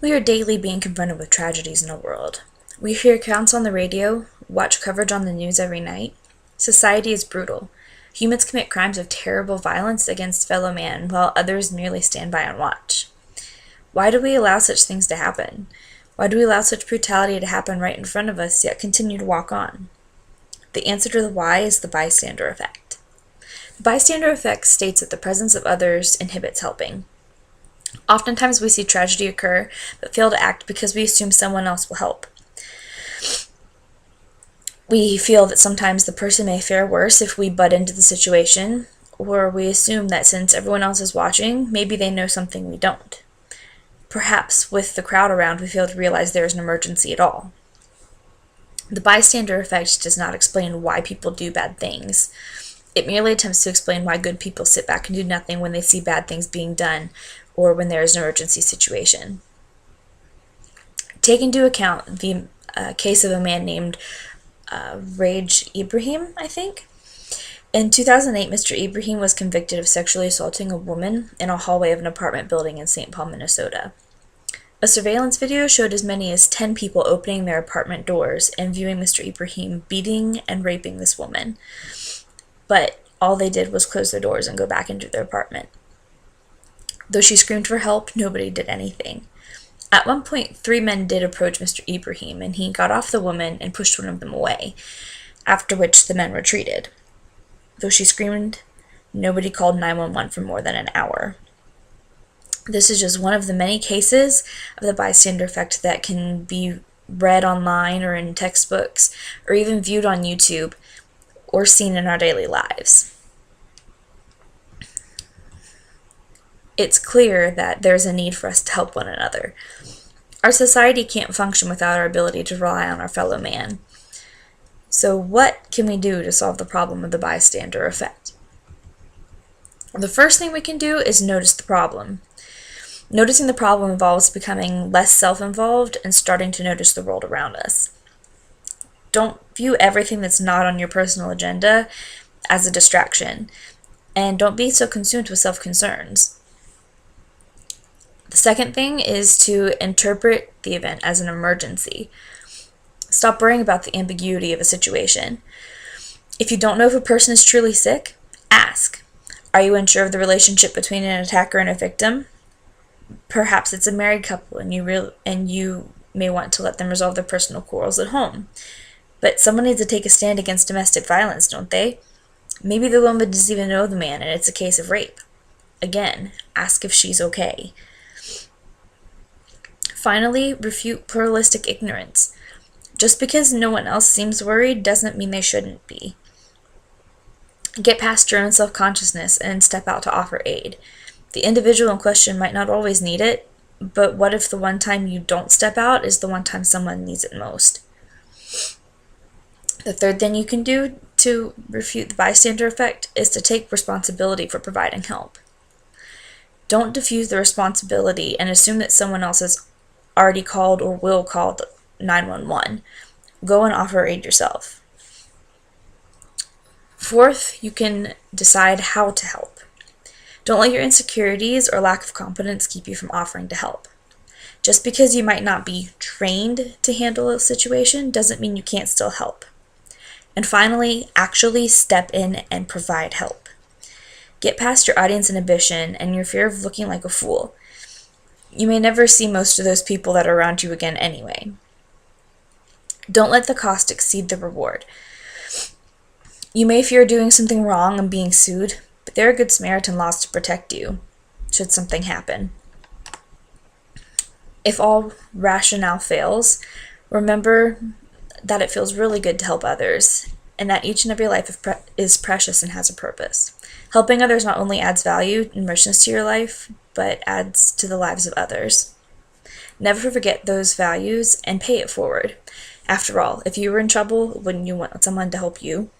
We are daily being confronted with tragedies in our world. We hear accounts on the radio, watch coverage on the news every night. Society is brutal. Humans commit crimes of terrible violence against fellow man, while others merely stand by and watch. Why do we allow such things to happen? Why do we allow such brutality to happen right in front of us, yet continue to walk on? The answer to the why is the bystander effect. The bystander effect states that the presence of others inhibits helping. Oftentimes we see tragedy occur, but fail to act because we assume someone else will help. We feel that sometimes the person may fare worse if we butt into the situation, or we assume that since everyone else is watching, maybe they know something we don't. Perhaps with the crowd around, we fail to realize there is an emergency at all. The bystander effect does not explain why people do bad things. It merely attempts to explain why good people sit back and do nothing when they see bad things being done, or when there is an emergency situation. Take into account the case of a man named Rage Ibrahim, I think. In 2008, Mr. Ibrahim was convicted of sexually assaulting a woman in a hallway of an apartment building in St. Paul, Minnesota. A surveillance video showed as many as 10 people opening their apartment doors and viewing Mr. Ibrahim beating and raping this woman. But all they did was close their doors and go back into their apartment. Though she screamed for help, nobody did anything. At one point, 3 men did approach Mr. Ibrahim, and he got off the woman and pushed one of them away, after which the men retreated. Though she screamed, nobody called 911 for more than an hour. This is just one of the many cases of the bystander effect that can be read online or in textbooks, or even viewed on YouTube, or seen in our daily lives. It's clear that there's a need for us to help one another. Our society can't function without our ability to rely on our fellow man. So what can we do to solve the problem of the bystander effect? The first thing we can do is notice the problem. Noticing the problem involves becoming less self-involved and starting to notice the world around us. Don't view everything that's not on your personal agenda as a distraction, and don't be so consumed with self-concerns. The second thing is to interpret the event as an emergency. Stop worrying about the ambiguity of a situation. If you don't know if a person is truly sick, ask. Are you unsure of the relationship between an attacker and a victim? Perhaps it's a married couple and you may want to let them resolve their personal quarrels at home. But someone needs to take a stand against domestic violence, don't they? Maybe the woman doesn't even know the man and it's a case of rape. Again, ask if she's okay. Finally, refute pluralistic ignorance. Just because no one else seems worried doesn't mean they shouldn't be. Get past your own self-consciousness and step out to offer aid. The individual in question might not always need it, but what if the one time you don't step out is the one time someone needs it most? The third thing you can do to refute the bystander effect is to take responsibility for providing help. Don't diffuse the responsibility and assume that someone else has already called or will call 911. Go and offer aid yourself. Fourth, you can decide how to help. Don't let your insecurities or lack of competence keep you from offering to help. Just because you might not be trained to handle a situation doesn't mean you can't still help. And finally, actually step in and provide help. Get past your audience inhibition and your fear of looking like a fool. You may never see most of those people that are around you again anyway. Don't let the cost exceed the reward. You may fear doing something wrong and being sued, but there are good Samaritan laws to protect you, should something happen. If all rationale fails, remember that it feels really good to help others, and that each and every life is precious and has a purpose. Helping others not only adds value and richness to your life, but adds to the lives of others. Never forget those values and pay it forward. After all, if you were in trouble, wouldn't you want someone to help you?